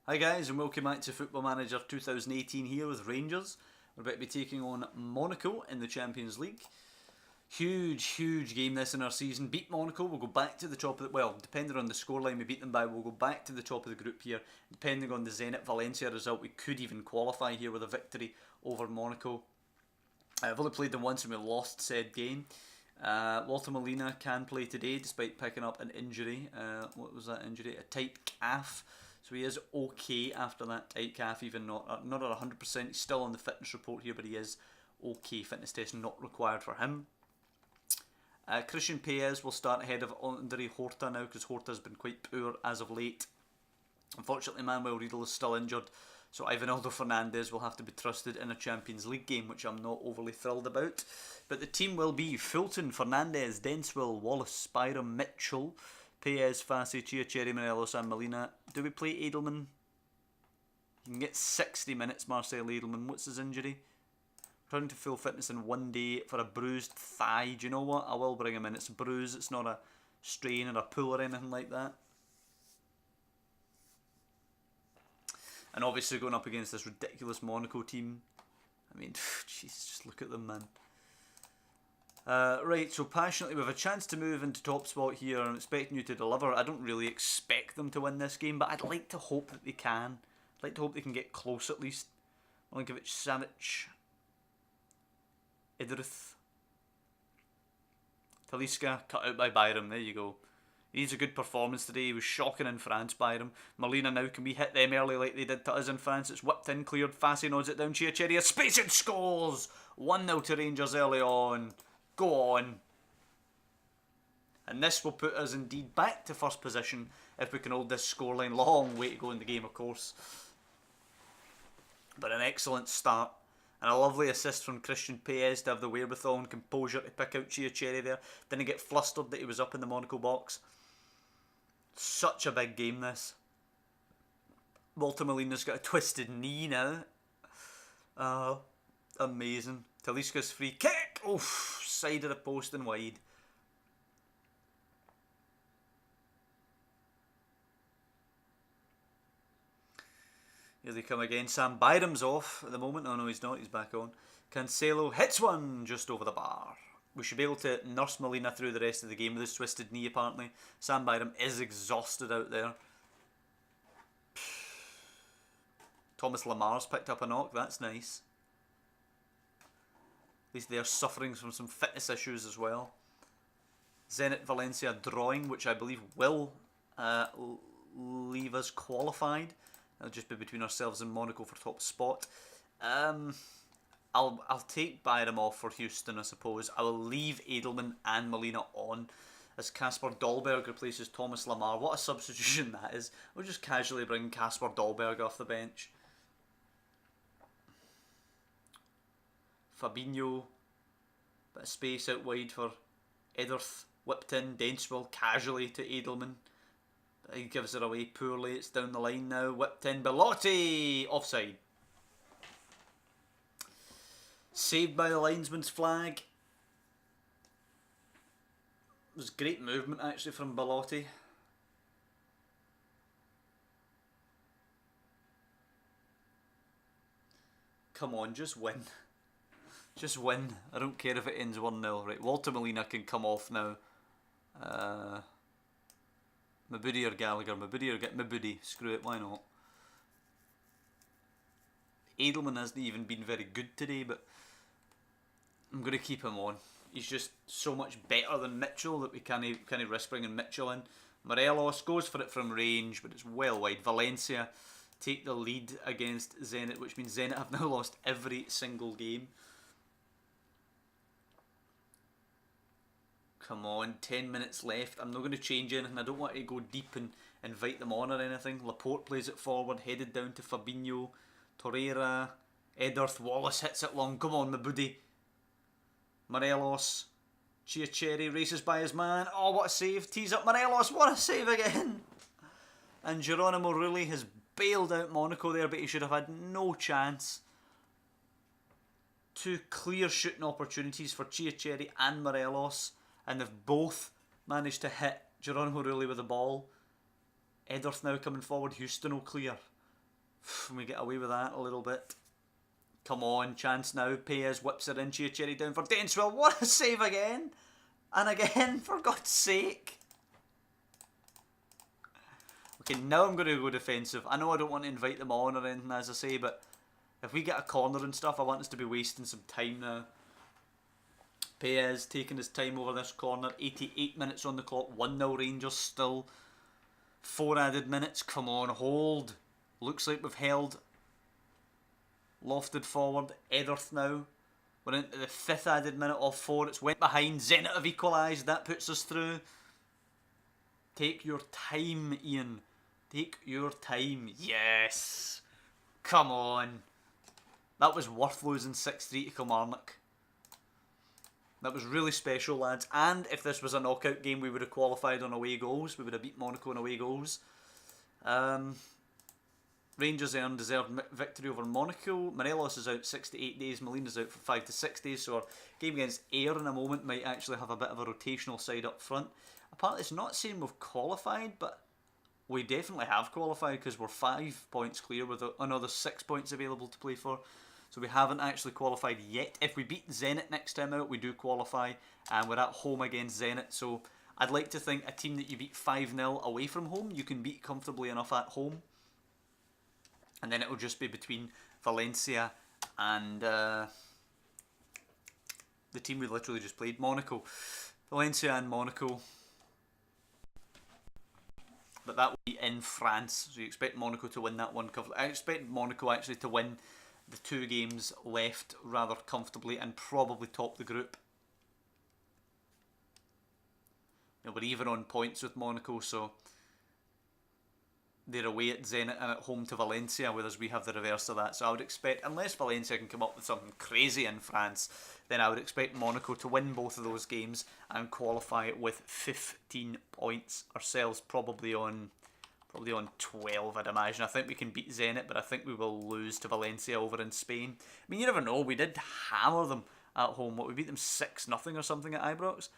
Hi guys and welcome back to Football Manager 2018 here with Rangers. We're about to be taking on Monaco in the Champions League. Huge game this in our season. Beat Monaco, we'll go back to the top of the... Well, depending on the scoreline we beat them by, we'll go back to the top of the group here. Depending on the Zenit Valencia result, we could even qualify here with a victory over Monaco. I've only played them once and we lost said game. Walter Molina can play today despite picking up an injury. What was that injury? A tight calf. So he is okay after that tight calf, even not at 100%. He's still on the fitness report here, but he is okay. Fitness test not required for him. Christian Perez will start ahead of Andre Horta now because Horta has been quite poor as of late. Unfortunately, Manuel Riedel is still injured, so Ivanildo Fernandez will have to be trusted in a Champions League game, which I'm not overly thrilled about. But the team will be Fulton, Fernandez, Denswell, Wallace, Spyram, Mitchell, Perez, Fassi, Chiacheri, Morelos and Molina. Do we play Edelman? You can get 60 minutes, Marcel Edelman. What's his injury? Returning to full fitness in 1 day for a bruised thigh. Do you know what? I will bring him in. It's a bruise. It's not a strain or a pull or anything like that. And obviously going up against this ridiculous Monaco team. I mean, Jesus, just look at them, man. Right, so passionately, we have a chance to move into top spot here. I'm expecting you to deliver. I don't really expect them to win this game, but I'd like to hope that they can. I'd like to hope they can get close at least. Milinkovic, Savic, Idrith, Talisca, cut out by Byram. There you go. He needs a good performance today. He was shocking in France, Byram. Molina now, can we hit them early like they did to us in France? It's whipped in, cleared. Fassi nods it down. Chiacheri, a space and scores! 1-0 to Rangers early on. Go on. And this will put us indeed back to first position if we can hold this scoreline. Long way to go in the game, of course. But an excellent start. And a lovely assist from Christian Perez to have the wherewithal and composure to pick out Chiacheri there. Didn't get flustered that he was up in the Monaco box. Such a big game, this. Walter Molina's got a twisted knee now. Amazing. Talisca's free kick. Oof. Side of the post and wide. Here they come again. Sam Byram's off at the moment. Oh no, he's not. He's back on. Cancelo hits one just over the bar. We should be able to nurse Molina through the rest of the game with his twisted knee, apparently. Sam Byram is exhausted out there. Thomas Lamar's picked up a knock. That's nice. At least they're suffering from some fitness issues as well. Zenit Valencia drawing, which I believe will leave us qualified. It'll just be between ourselves and Monaco for top spot. I'll take Byram off for Houston, I suppose. I will leave Edelman and Molina on as Kasper Dolberg replaces Thomas Lamar. What a substitution that is. We'll just casually bring Kasper Dolberg off the bench. Fabinho, bit of space out wide for Ederth, whipped in, Denswell casually to Edelman. He gives it away poorly, it's down the line now, whipped in, Belotti, offside. Saved by the linesman's flag. It was great movement actually from Belotti. Come on, just win. Just win. I don't care if it ends 1-0. Right, Walter Molina can come off now. Mabudi or Gallagher. Mabudi or get Mabudi. Screw it, why not? Edelman hasn't even been very good today, but I'm going to keep him on. He's just so much better than Mitchell that we can't risk bringing Mitchell in. Morelos goes for it from range, but it's well wide. Valencia take the lead against Zenit, which means Zenit have now lost every single game. Come on, 10 minutes left. I'm not going to change anything. I don't want to go deep and invite them on or anything. Laporte plays it forward, headed down to Fabinho. Torreira, Ederth, Wallace hits it long. Come on, Mabudi. Morelos. Chiacheri races by his man. Oh, what a save. Tees up Morelos. What a save again. And Geronimo Rulli has bailed out Monaco there, but he should have had no chance. Two clear shooting opportunities for Chiacheri and Morelos. And they've both managed to hit Geronimo Rulli with the ball. Ederth now coming forward. Houston will clear. We get away with that a little bit. Come on, chance now. Payes whips it in. Cherry down for Denswell. What a save again! And again, for God's sake. Okay, now I'm going to go defensive. I know I don't want to invite them on or anything, as I say, but if we get a corner and stuff, I want us to be wasting some time now. Payes taking his time over this corner. 88 minutes on the clock. 1-0 Rangers still. 4 added minutes. Come on, hold. Looks like we've held. Lofted forward. Edorth now. We're into the 5th added minute of 4. It's went behind. Zenit have equalised. That puts us through. Take your time, Ian. Take your time. Yes. Come on. That was worth losing 6-3 to Kilmarnock. That was really special, lads. And if this was a knockout game, we would have qualified on away goals. We would have beat Monaco on away goals. Rangers earned deserved victory over Monaco. Morelos is out 6 to 8 days. Molina's out for 5 to 6 days. So our game against Ayr in a moment might actually have a bit of a rotational side up front. Apparently it's not saying we've qualified, but we definitely have qualified because we're 5 points clear with another 6 points available to play for. So we haven't actually qualified yet. If we beat Zenit next time out, we do qualify. And we're at home against Zenit. So I'd like to think a team that you beat 5-0 away from home, you can beat comfortably enough at home. And then it'll just be between Valencia and the team we literally just played, Monaco. Valencia and Monaco. But that will be in France. So you expect Monaco to win that one comfortably. I expect Monaco actually to win the 2 games left rather comfortably and probably top the group. You know, we're even on points with Monaco, so they're away at Zenit and at home to Valencia, whereas we have the reverse of that. So I would expect, unless Valencia can come up with something crazy in France, then I would expect Monaco to win both of those games and qualify with 15 points. Ourselves probably on 12, I'd imagine. I think we can beat Zenit, but I think we will lose to Valencia over in Spain. I mean, you never know. We did hammer them at home. We beat them 6-0 or something at Ibrox.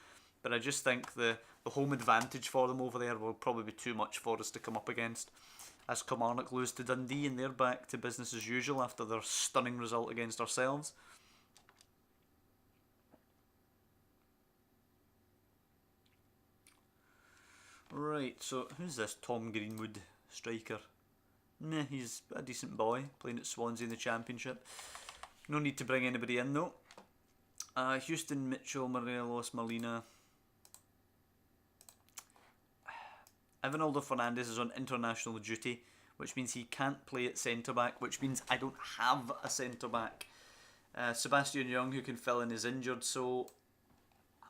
But I just think the home advantage for them over there will probably be too much for us to come up against. As Kilmarnock lose to Dundee and they're back to business as usual after their stunning result against ourselves. Right, so who's this Tom Greenwood striker? Nah, he's a decent boy, playing at Swansea in the Championship. No need to bring anybody in though. Houston, Mitchell, Morelos, Molina. Evanildo Fernandez is on international duty, which means he can't play at centre-back, which means I don't have a centre-back. Sebastian Young, who can fill in, is injured, so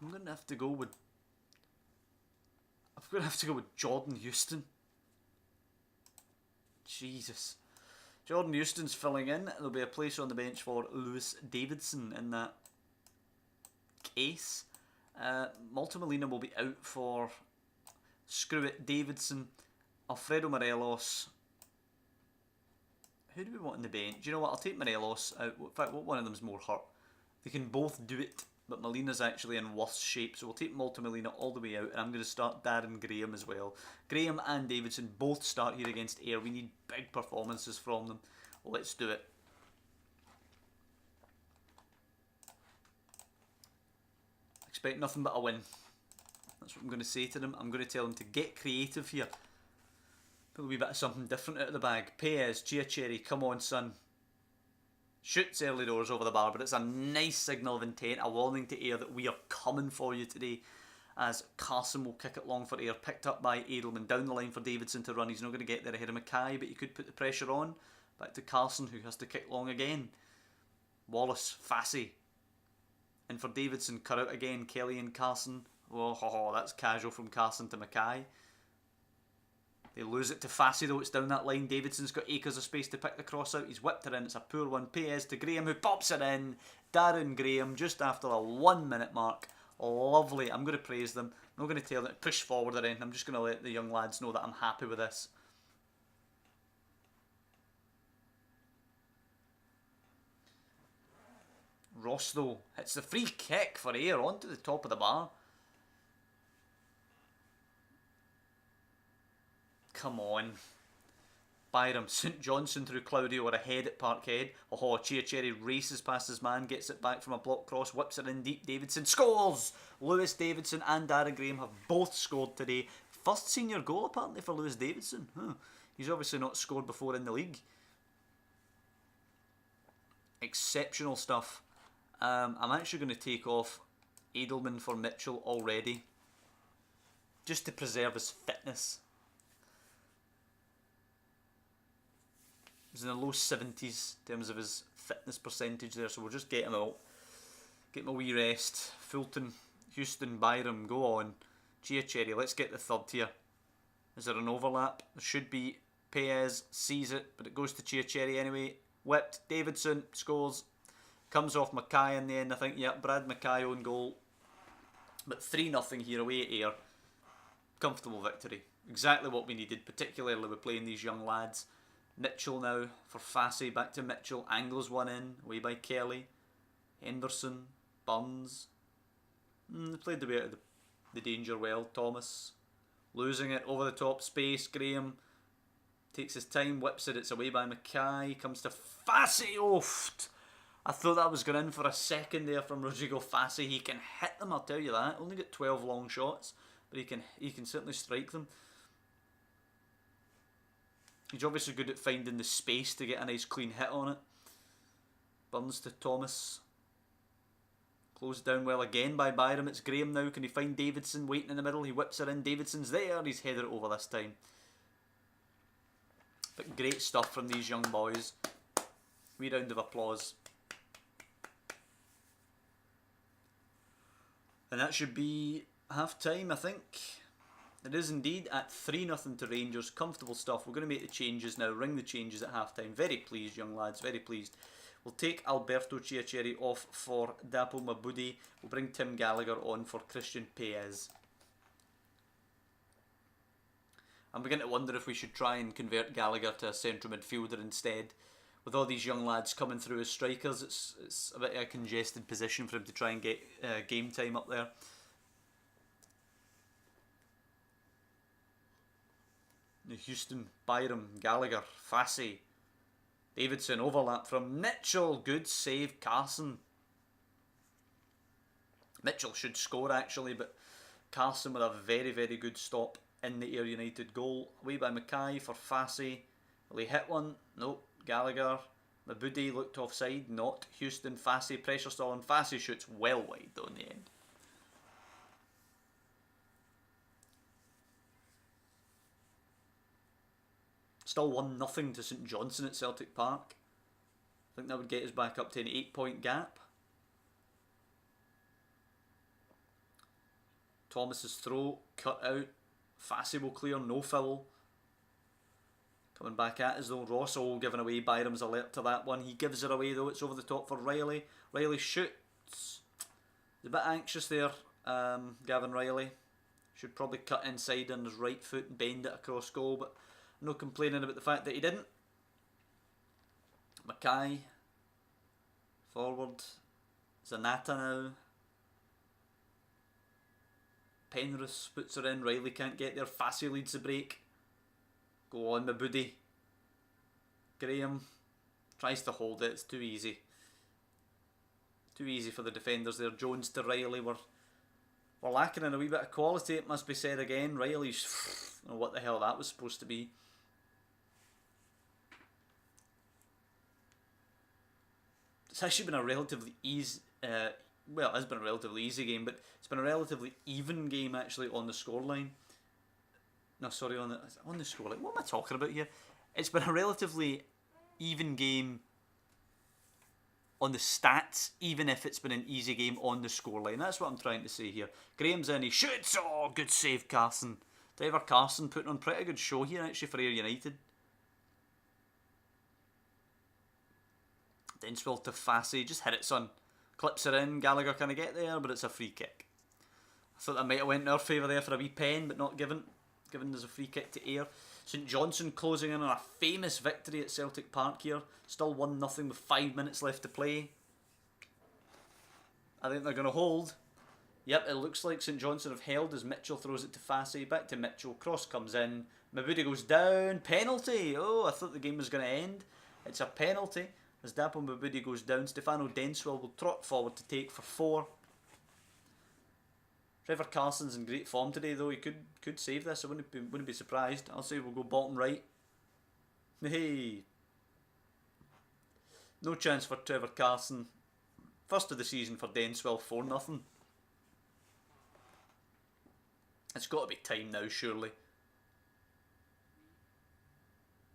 I'm going to have to go with Jordan Houston. Jesus. Jordan Houston's filling in. There'll be a place on the bench for Lewis Davidson in that case. Multimolina will be out for Screw It Davidson, Alfredo Morelos. Who do we want on the bench? Do you know what? I'll take Morelos out. In fact, one of them's more hurt. They can both do it, but Molina's actually in worse shape, so we'll take Multimolina all the way out, and I'm going to start Darren Graham as well. Graham and Davidson both start here against Ayr. We need big performances from them. Let's do it. Expect nothing but a win. That's what I'm going to say to them. I'm going to tell them to get creative here. Put a wee bit of something different out of the bag. Payes, Giacherri, come on son. Shoots early doors over the bar, but it's a nice signal of intent, a warning to Ayr that we are coming for you today. As Carson will kick it long for Ayr, picked up by Edelman, down the line for Davidson to run. He's not going to get there ahead of Mackay, but he could put the pressure on. Back to Carson, who has to kick long again. Wallace, Fassi. And for Davidson, cut out again, Kelly and Carson. Oh, that's casual from Carson to Mackay. They lose it to Fassi though, it's down that line. Davidson's got acres of space to pick the cross out. He's whipped it in, it's a poor one. Payes to Graham, who pops it in. Darren Graham just after a 1 minute mark. Lovely, I'm going to praise them. I'm not going to tell them to push forward or anything. I'm just going to let the young lads know that I'm happy with this. Ross though hits the free kick for Ayr onto the top of the bar. Come on. Byram, St Johnstone through Claudio are ahead at Parkhead. Oh, Chiacherry races past his man, gets it back from a block cross, whips it in deep. Davidson scores! Lewis Davidson and Darren Graham have both scored today. First senior goal apparently for Lewis Davidson. He's obviously not scored before in the league. Exceptional stuff. I'm actually going to take off Edelman for Mitchell already, just to preserve his fitness. He's in the low 70s in terms of his fitness percentage there, so we'll just get him out. Get him a wee rest. Fulton, Houston, Byram, go on. Chiacherry, let's get the third here. Is there an overlap? There should be. Payez sees it, but it goes to Chiacherry anyway. Whipped. Davidson scores. Comes off Mackay in the end, I think. Yeah, Brad Mackay own goal. But 3-0 here away at Ayr. Comfortable victory. Exactly what we needed, particularly with playing these young lads. Mitchell now for Fassy, back to Mitchell. Angles one in, away by Kelly. Henderson, Burns. They played the way out of the danger well. Thomas losing it over the top space. Graham takes his time, whips it. It's away by Mackay. Comes to Fassy. I thought that was going in for a second there from Rodrigo Fassy. He can hit them, I'll tell you that. Only got 12 long shots, but he can certainly strike them. He's obviously good at finding the space to get a nice clean hit on it. Burns to Thomas. Closed down well again by Byram. It's Graham now. Can he find Davidson waiting in the middle? He whips it in. Davidson's there. He's headed it over this time. But great stuff from these young boys. Wee round of applause. And that should be half time, I think. It is indeed at 3-0 to Rangers. Comfortable stuff. We're going to make the changes now. Ring the changes at half time. Very pleased, young lads. Very pleased. We'll take Alberto Chiacherry off for Dapo Mabudi. We'll bring Tim Gallagher on for Christian Payez. I'm beginning to wonder if we should try and convert Gallagher to a central midfielder instead. With all these young lads coming through as strikers, it's a bit of a congested position for him to try and get game time up there. Houston, Byram, Gallagher, Fassy, Davidson, overlap from Mitchell. Good save, Carson. Mitchell should score actually, but Carson with a very, very good stop in the Ayr United goal. Away by Mackay for Fassy. Will he hit one? Nope. Gallagher. Mabudi looked offside. Not. Houston, Fassy. Pressure still on. Fassy shoots well wide though in the end. Still 1-0 to St Johnstone at Celtic Park. I think that would get us back up to an 8-point gap. Thomas's throw, cut out. Fassy will clear, no foul. Coming back at us though. Rosso giving away Byram's alert to that one. He gives it away though. It's over the top for Riley. Riley shoots. He's a bit anxious there, Gavin Riley. Should probably cut inside on his right foot and bend it across goal, but no complaining about the fact that he didn't. Mackay. Forward. Zanata now. Penrith puts her in. Riley can't get there. Fassy leads the break. Go on, Mabudi. Graham tries to hold it. It's too easy. Too easy for the defenders there. Jones to Riley. We're lacking in a wee bit of quality, it must be said again. Riley's... I don't know what the hell that was supposed to be. It's actually been a relatively easy... well, it has been a relatively easy game, but it's been a relatively even game actually on the scoreline. No, sorry, on the scoreline. What am I talking about here? It's been a relatively even game on the stats, even if it's been an easy game on the scoreline. That's what I'm trying to say here. Graham's in, he shoots. Oh, good save, Carson. Driver Carson putting on pretty good show here actually for Ayr United. Denswell to Fassy, just hit it, son. Clips her in. Gallagher can't get there, but it's a free kick. I thought that might have went in our favour there for a wee pen, but not given. Given there's a free kick to Ayr. St Johnstone closing in on a famous victory at Celtic Park here. Still 1-0 with 5 minutes left to play. I think they're going to hold. Yep, it looks like St Johnstone have held as Mitchell throws it to Fassy. Back to Mitchell. Cross comes in. Mabudi goes down. Penalty. Oh, I thought the game was going to end. It's a penalty. As Dapo Mabudi goes down, Stefano Denswell will trot forward to take for 4. Trevor Carson's in great form today, though. He could save this. I wouldn't be surprised. I'll say we'll go bottom right. Hey. No chance for Trevor Carson. First of the season for Denswell, 4-0. It's got to be time now, surely.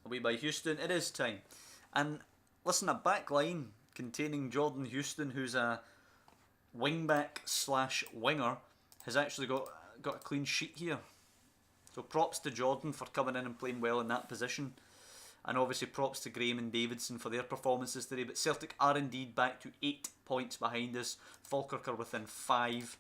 Away by Houston. It is time. And listen, a back line containing Jordan Houston, who's a wingback / winger, has actually got a clean sheet here. So props to Jordan for coming in and playing well in that position. And obviously props to Graham and Davidson for their performances today. But Celtic are indeed back to 8 points behind us. Falkirk are within 5.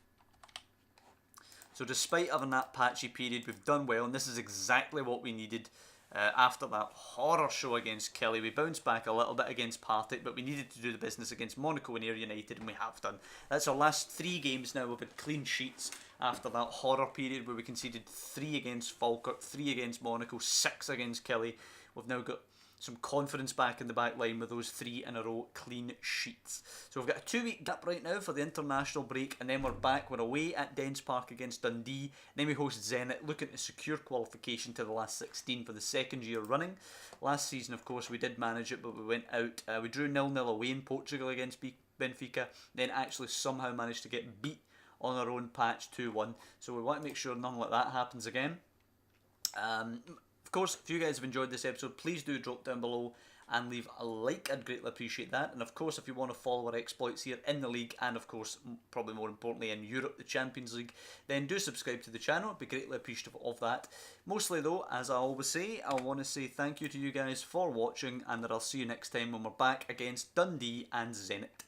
So despite having that patchy period, we've done well. And this is exactly what we needed after that horror show against Kelly. We bounced back a little bit against Partick, but we needed to do the business against Monaco and Ayr United, and we have done. That's our last 3 games now. We've had clean sheets after that horror period where we conceded 3 against Falkirk, 3 against Monaco, 6 against Kelly. We've now got some confidence back in the back line with those 3 in a row clean sheets. So we've got a 2-week gap right now for the international break, and then we're back. We're away at Dens Park against Dundee. Then we host Zenit, looking to secure qualification to the last 16 for the 2nd year running. Last season, of course, we did manage it, but we went out. We drew 0-0 away in Portugal against Benfica, then actually somehow managed to get beat on our own patch 2-1. So we want to make sure nothing like that happens again. Of course, if you guys have enjoyed this episode, please do drop down below and leave a like. I'd greatly appreciate that. And of course, if you want to follow our exploits here in the league, and of course, probably more importantly in Europe, the Champions League, then do subscribe to the channel. I'd be greatly appreciative of that. Mostly though, as I always say, I want to say thank you to you guys for watching, and that I'll see you next time when we're back against Dundee and Zenit.